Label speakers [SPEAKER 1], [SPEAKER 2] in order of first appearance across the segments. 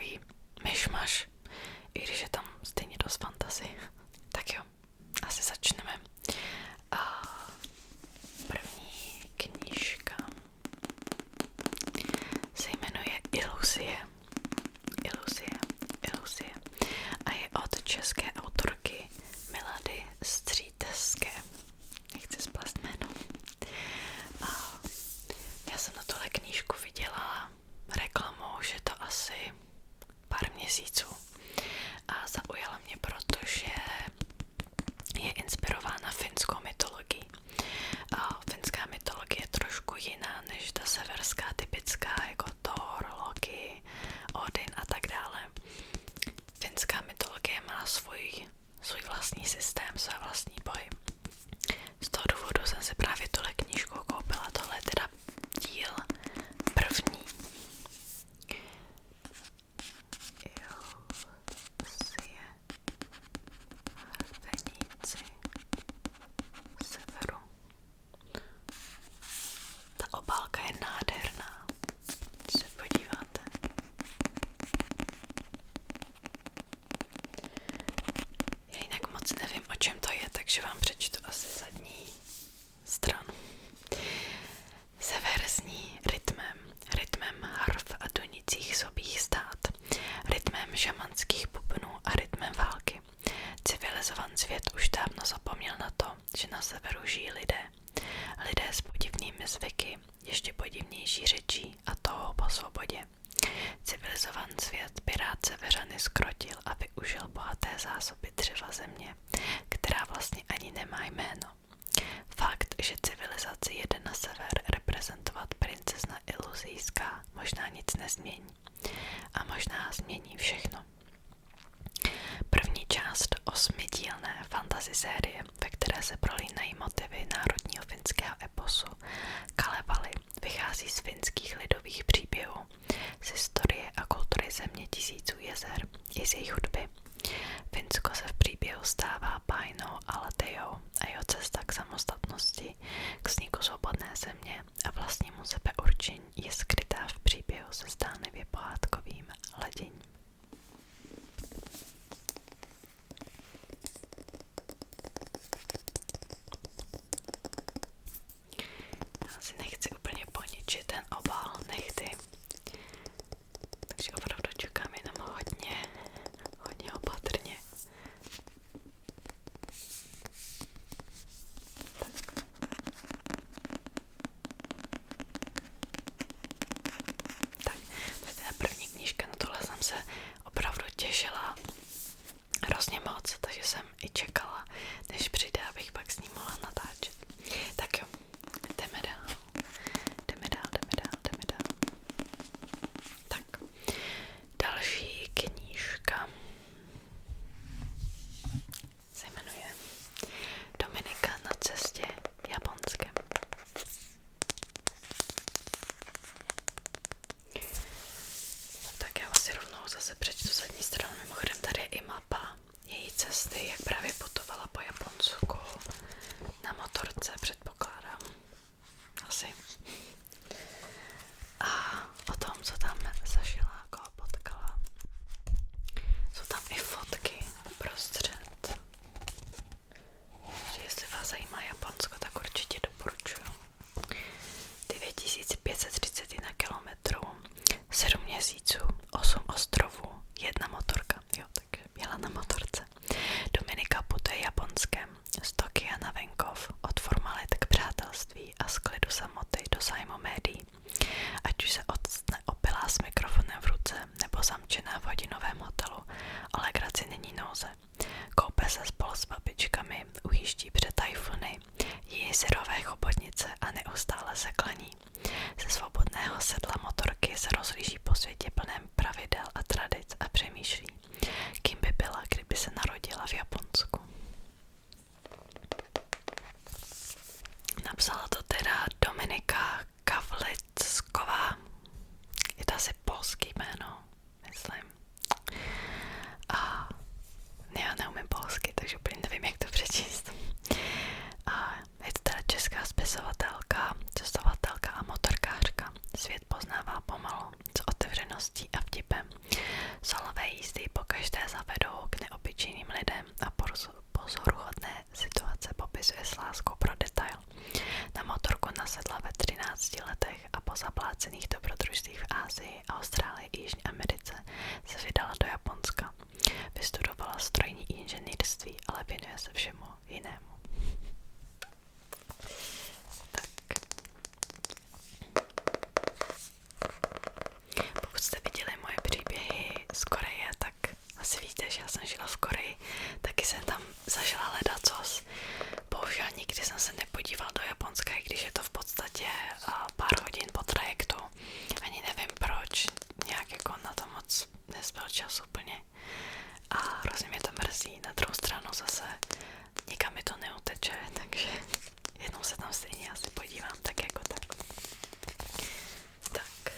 [SPEAKER 1] takový myšmaš, i když je tam stejně dost fantasy. Tak jo, asi začneme. A první knížka se jmenuje Iluzie. A je od české autorky Milady Střítežské. Nechci splést jméno. A já jsem na tuhle knížku viděla reklamu, že to asi pár měsíců. A zaujala mě, protože je inspirována finskou mytologií. A finská mytologie je trošku jiná než ta severská typická, jako Thor, Loki, Odin a tak dále. Finská mytologie má svůj vlastní systém, své vlastní boj. Z toho důvodu jsem si právě tuhle knížku koupila. Tohle je teda díl první. Iluzie hrbeníci severu. Ta obálka je nádherná. Když se podíváte. Já jinak moc nevím, o čem to je, takže vám přečtu asi zadní stranu. Sever zní rytmem harf a dunících sobích stát, rytmem šamanských bubnů a rytmem války. Civilizovaný svět už dávno zapomněl na to, že na severu žijí lidé. Lidé s podivnými zvyky, ještě podivnější řečí a toho po svobodě. Civilizovaný svět by rád severany zkrotil a využil bohaté zásoby dřeva země, která vlastně ani nemá jméno. Fakt, že civilizaci jede na sever reprezentovat princezna Iluzijská, možná nic nezmění. A možná změní všechno. První část 8dílné fantasy série, ve které se prolínají motivy národního finského eposu Kalevala, vychází z finských lidových příběhů, z historie a kultury země tisíců jezer i z jejich hudby. Finsko se v příběhu stává bájnou Alatejou a jeho cesta k samostatnosti, k vzniku svobodné země a vlastnímu sebeurčení je skrytá v příběhu se zdánlivě pohádkovým laděním. Já si nechci úplně poničit ten obal, nechty. Takže opravdu čekám jenom hodně opatrně. Tak, to je teda první knížka, na tohle jsem se opravdu těšila hrozně moc, takže jsem i čekala, než přijde, abych pak s ním mohla natáčet. Tak jo, jdeme dál. Tak, další knížka se jmenuje Dominika na cestě Japonskem. Tak já asi rovnou zase přečtu zadní stranu. Mimochodem tady je i mapa její cesty, jak právě putovala po Japonsku na motorce, předpokládám. Asi. A o tom, co tam zažila, koho potkala. Jsou tam i fotky uprostřed. Jestli vás zajímá Japonsko, tak určitě doporučuju. 9531 kilometrů, 7 měsíců, 8 ostrovů, 1 motorka. Jo, takže jela na motorce. Dominika putuje Japonskem, z Tokia na venkov, od formalit k přátelství a z klidu samoty do zájmu médií. Ať už se octne opilá s mikrofonem v ruce nebo zamčená v hodinovém hotelu, o legraci není nouze. Koupe se spolu s babičkami, ujíždí před tajfuny, jí syrové chobotnice a neustále se klaní. Ze svobodného sedla motorky se rozhlíží po světě plném pravidel a tradic a přemýšlí, kým by byla, kdyby se narodila v Japonsku. Napsala to teda Dominika Kavlicková. Je to asi polský jméno, myslím. A já neumím polsky, takže úplně nevím, jak to přečíst. A je to teda česká spisovatelka, cestovatelka a motorkářka. Svět poznává pomalu, s otevřeností a vtipem. své jízdy pokaždé zavedou k neobyčejným lidem a pozoruhodné situace popisuje s láskou pro detail. Na motorku nasedla ve 13 letech a po zaplácených dobrodružstvích v Asii, Austrálii i Jižní Americe se vydala do Japonska. Vystudovala strojní inženýrství, ale věnuje se všemu jinému. Tak. Pokud jste viděli moje příběhy z Koreje, tak asi víte, že já jsem žila v Koreji, taky jsem tam zažila ledacos. Bohužel nikdy jsem se nepodíval do Japonska, i když je to v podstatě pár hodin po trajektu. Ani nevím proč, nějak jako na to moc nezbyl čas úplně. A hrozně mě to mrzí, na druhou stranu zase nikam mi to neuteče, takže jednou se tam stejně asi podívám, tak jako tak. Tak.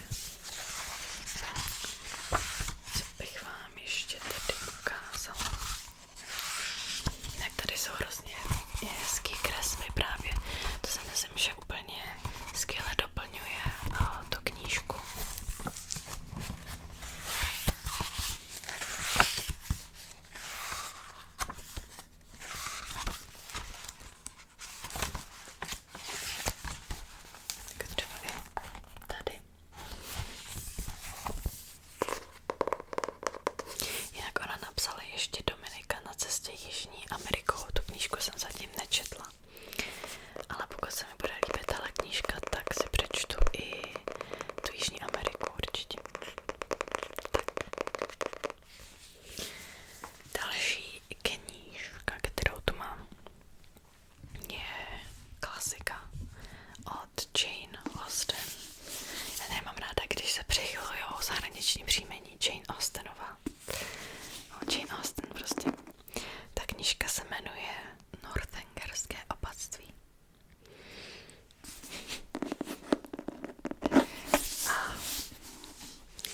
[SPEAKER 1] Co bych vám ještě tady ukázala? Jinak tady jsou hrozně hezký kresby právě. To si myslím, že úplně skvěle doplňuje tu knížku. Tak třeba i tady. Jinak ona napsala ještě Dominika na cestě Jižní Amerikou. Tu knížku jsem zatím nečetla. Ale pokud se mi bude líbit tahle knížka, tak si přečtu i tu Jižní Ameriku určitě. Tak. Další knížka, kterou tu mám, je klasika od Jane Austen. Já nemám ráda, když se přechylujou zahraniční příjmení Jane Austenová. No, Jane Austen prostě. Ta knížka se jmenuje Northangerské opatství.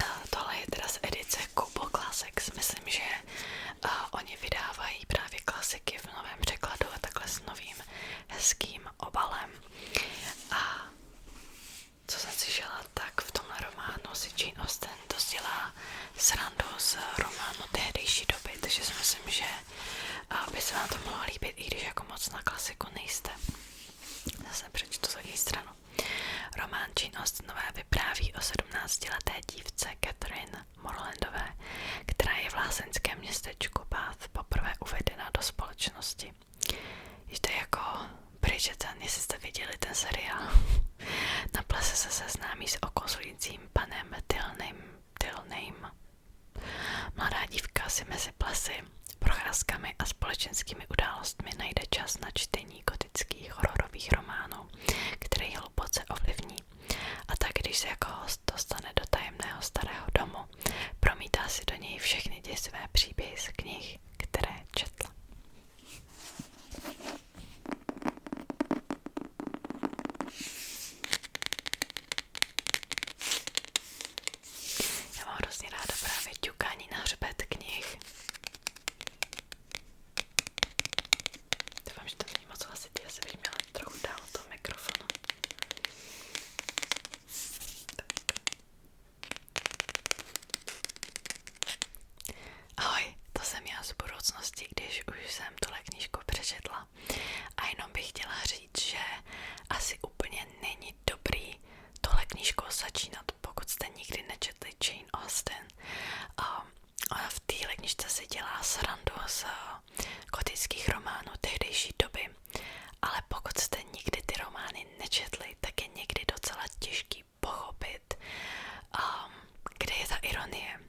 [SPEAKER 1] A tohle je teda z edice Kubo Classics. Myslím, že oni vydávají právě klasiky v novém překladu a takhle s novým hezkým obalem. A co jsem si žila, tak v tomhle románu si Jane Austen dost dělá srandu z románu tehdejší doby, takže si myslím, že by se vám to mohlo líbit, i když jako moc na klasiku nejste. Zase přečtu z její stranu. Román Jane Austenové vypráví o 17leté dívce Catherine Morlandové, která je v lázeňském městečku Bath poprvé uvedena do společnosti. Jde jako Bridgerton, jestli jste viděli ten seriál. Na plese se seznámí s okozujícím panem Tilneym. Mladá dívka si mezi plesy, procházkami a společenskými událostmi najde čas na čtení gotických hororových románů, které ji hluboce ovlivní. A tak, když se jako host dostane do tajemného starého domu, promítá si do něj všechny děsivé příběhy z knih, které četla. Já mám hrozně ráda právě ťukání na hřbet knih. Doufám, že to není moc hlasitý, asi bych měla trochu dál od toho mikrofonu. Ahoj, to jsem já z budoucnosti, když už jsem tuhle knížku přečetla. A jenom bych chtěla říct, že asi úplně není dobrý tohle knížkou začínat, pokud jste nikdy nečetli Jane Austen. Ona v téhle knížce si dělá srandu z gotických románů tehdejší doby, ale pokud jste nikdy ty romány nečetli, tak je někdy docela těžký pochopit, kde je ta ironie.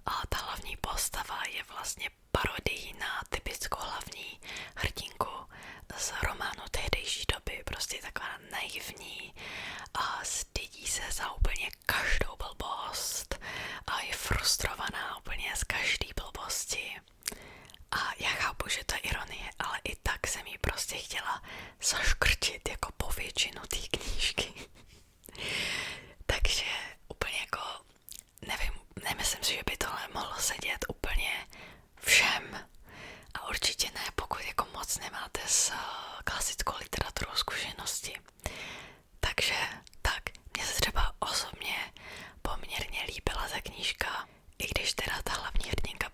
[SPEAKER 1] A ta hlavní postava je vlastně parodií na typickou hlavní hrdinku z románu tehdejší doby, prostě taková naivní a stydí se za úplně každou blbost a je frustrovaná úplně z každý blbosti. A já chápu, že to je ironie, ale i tak jsem jí prostě chtěla zaškrtit jako po většinu té knížky. Takže úplně jako, nevím, nemyslím si, že by tohle mohlo sedět úplně všem. A určitě ne, pokud jako moc nemáte s klasickou literaturou zkušenosti. Takže tak, mně se třeba osobně poměrně líbila ta knížka, i když teda ta hlavní hrdinka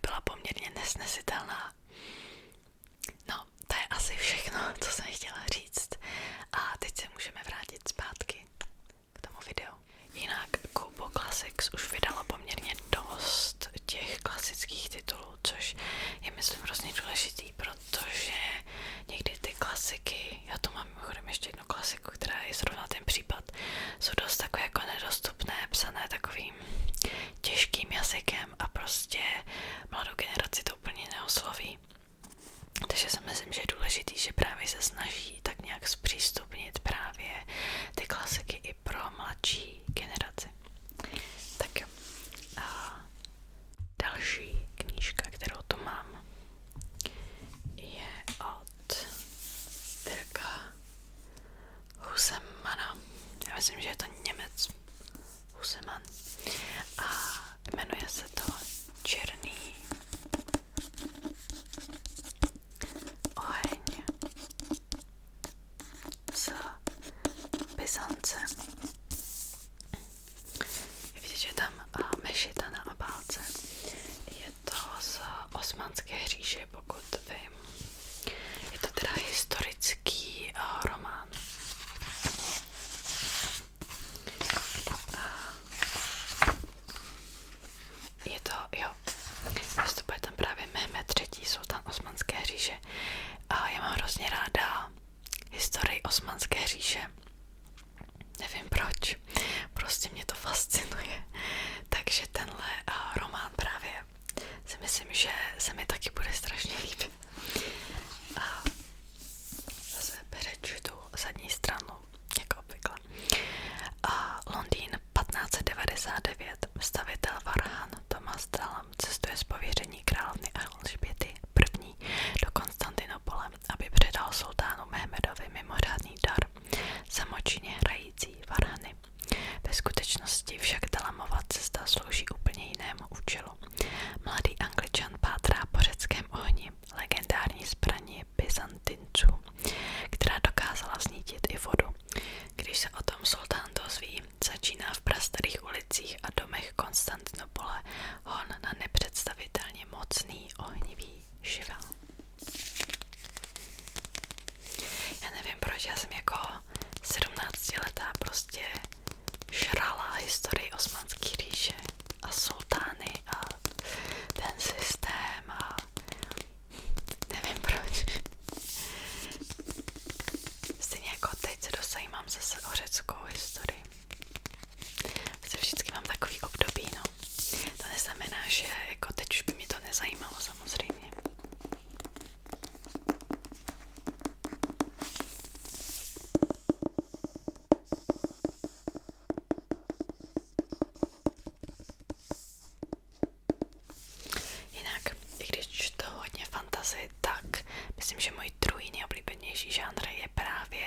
[SPEAKER 1] myslím, že můj druhý nejoblíbenější žánr je právě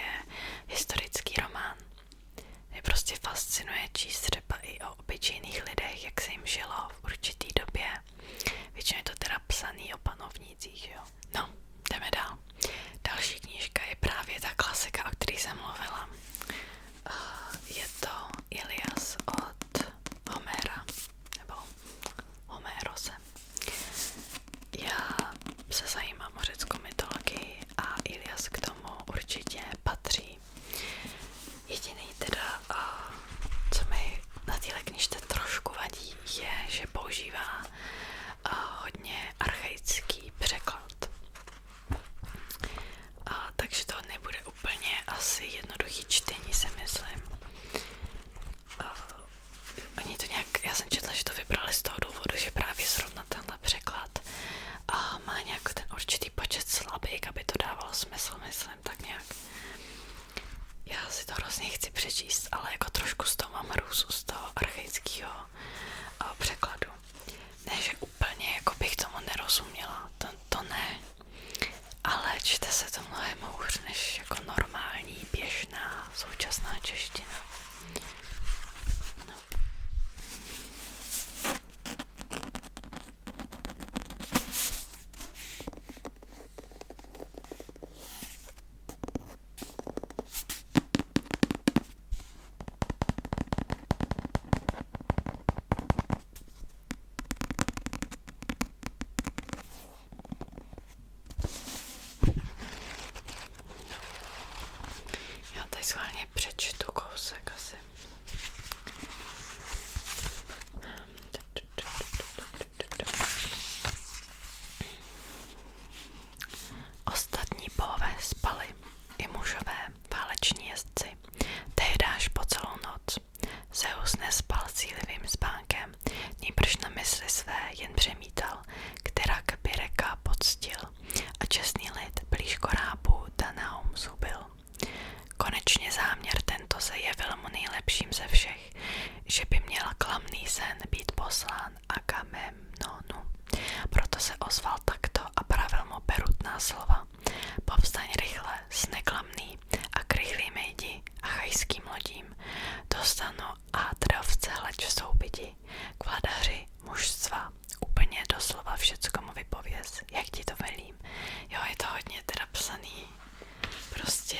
[SPEAKER 1] historický román. Mě prostě fascinuje číst třeba i o obyčejných lidech, jak se jim žilo v určitý době. Většinou je to teda psaný o panovnících, jo. No, jdeme dál. Další knížka je právě ta klasika, o které jsem mluvila. Je to Ilias od Homera, nebo Homérose. Já se zajímám o řeckou mytologii a Ilias k tomu určitě patří. Jediný teda, co mi na téhle knižce trošku vadí, je, že používá hodně archaický překlad. Takže to nebude úplně asi jednoduchý čtení, si myslím. Oni to nějak, já jsem četla, že to vybrali z toho důvodu, že právě zrovna tenhle překlad má nějak ten určitý počet slabik, aby to dávalo smysl, myslím, tak nějak. Já si to hrozně chci přečíst, ale jako trošku z toho mám hrůzu, z toho archaického překladu. Ne, že úplně jako bych tomu nerozuměla, to ne, ale čte se to mnohem hůř než jako normální, běžná, současná čeština. No. Já tady schválně přečtu kousek asi. Ostatní bohové spali, i mužové, váleční jezdci, tehdáž po celou noc. Zeus nespal cílivým spánkem, nýbrž na mysli své jen přemítal, která Pyreka poctil a čestný lid blíž korábu Danaum zubil. Konečně záměr tento se jevil mu nejlepším ze všech, že by měl klamný sen být poslán Agamemnonu. Proto se ozval takto a pravil mu perutná slova. Povstaň rychle, sneklamný a k rychlým jdi a chajským lodím. Dostanu a dravce hleď v soubyti, k vladaři mužstva, úplně doslova všecko mu vypověz, jak ti to velím. Jo, je to hodně teda psaný, prostě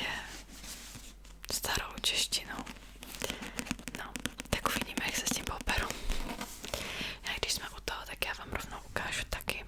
[SPEAKER 1] starou češtinou. No, tak uvidíme, jak se s tím poperu. A když jsme u toho, tak já vám rovnou ukážu taky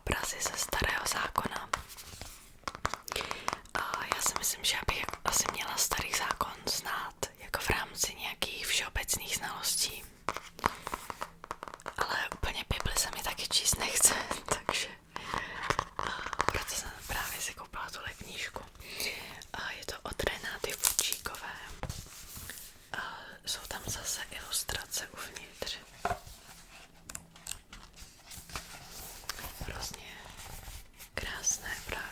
[SPEAKER 1] obrazy ze Starého zákona. A já si myslím, že bych asi měla Starý zákon znát jako v rámci nějakých všeobecných znalostí. Ale úplně Bibli se mi taky číst nechce, takže proto jsem právě si koupila tuhle knížku. Je to od Renáty Fučíkové. Jsou tam zase ilustrace uvnitř. Hrozně krásné právě.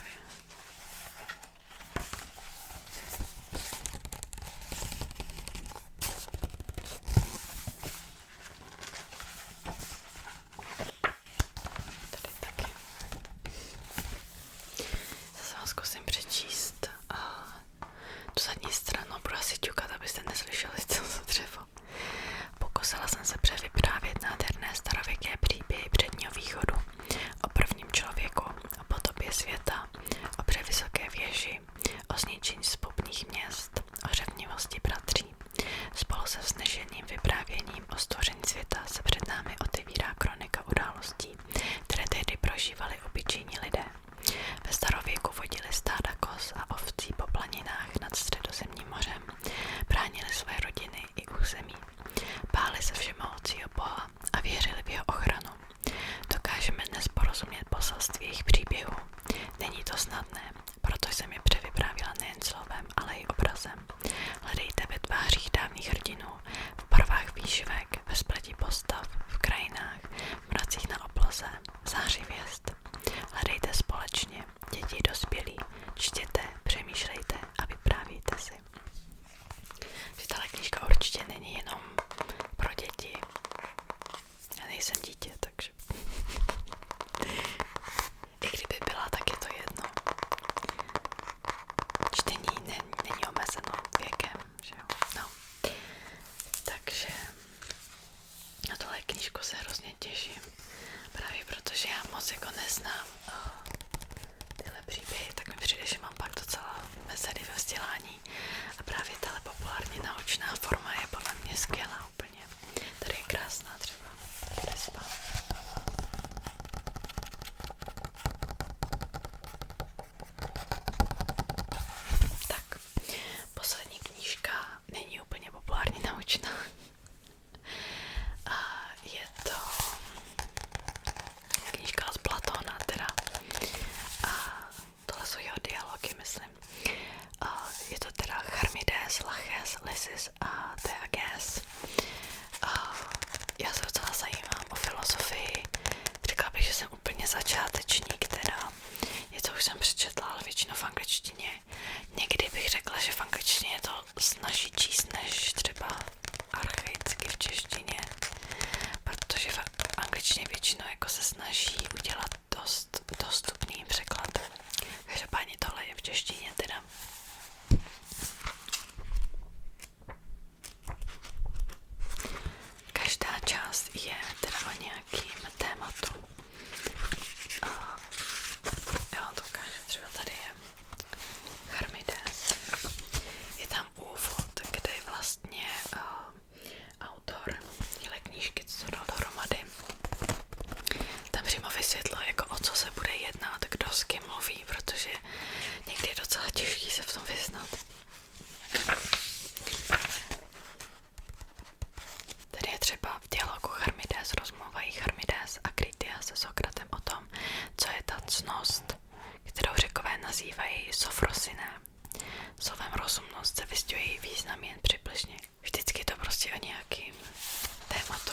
[SPEAKER 1] Tady taky. Zase vám zkusím přečíst tu zadní stranu, budu asi ťukat, abyste neslyšeli to dřevo. Pokusila jsem se převyprávět nádherné starověké příběhy předního východu, o prvním člověku, o potopě světa, o převysoké věži, o zničení spupných měst, o řevnivosti bratří. Spolu se vznešeným vyprávěním o stvoření světa se před námi otevírá kronika událostí, které tehdy prožívali obyčejní lidé. Ve starověku vodili stáda koz a ovcí po planinách nad Středozemním mořem, bránili své rodiny i území, báli se všemohoucího Boha a věřili v jeho ochranu. Dokážeme dnes porozumět poselství jejich příběhů. Není to snadné, proto jsem je převyprávila nejen slovem, ale i obrazem. Hledejte ve tvářích dávných hrdinů, v barvách výšivek, ve spleti postav, v krajinách, v mracích na obloze, v záři hvězd. Hledejte společně, děti i dospělí, čtěte, přemýšlejte a vyprávějte si. Že tahle knížka určitě není jenom pro děti. Já nejsem dítě, takže i kdyby byla, tak je to jedno. Čtení není omezeno věkem, že jo? No. Takže na tohle knížku se hrozně těším. Právě protože já moc jako neznám tyhle příběhy, tak mi přijde, že mám pak docela mezery ve vzdělání. A právě tahle populárně naučná forma je podle mě skvělá úplně. Tady je krásná třeba kresba. Tak, poslední knížka není úplně populárně naučná. A je to knížka z Platóna teda. A tohle jsou jeho dialogy, myslím. Je to teda Charmides, Laches, Lysis a Theages. Já se docela zajímám o filozofii. Řekla bych, že jsem úplně začátečník teda. Něco už jsem přečetla, ale většinou v angličtině. Někdy bych řekla, že v angličtině je to snaží číst než třeba archaicky v češtině. Protože v angličtině většinou jako se snaží udělat dost dostupný překlad. Každopádně tohle je v češtině teda. Každá část je teda o nějakým tématu. Já vám to ukážu, třeba tady je Charmides. Je tam úvod, kde je vlastně autor těhle knížky, co to dal dohromady. Tam přímo vysvětlil, jako o co se bude jednat, kdo s kým mluví, protože někdy je docela těžký se v tom vyznat. Tady je třeba v dialogu Charmides rozmluvají Charmides a Krytia se Sokratem o tom, co je ta ctnost, kterou Řekové nazývají sofrosinem. Slovem rozumnost se vysťuje její význam jen přibližně. Vždycky je to prostě o nějakým tématu.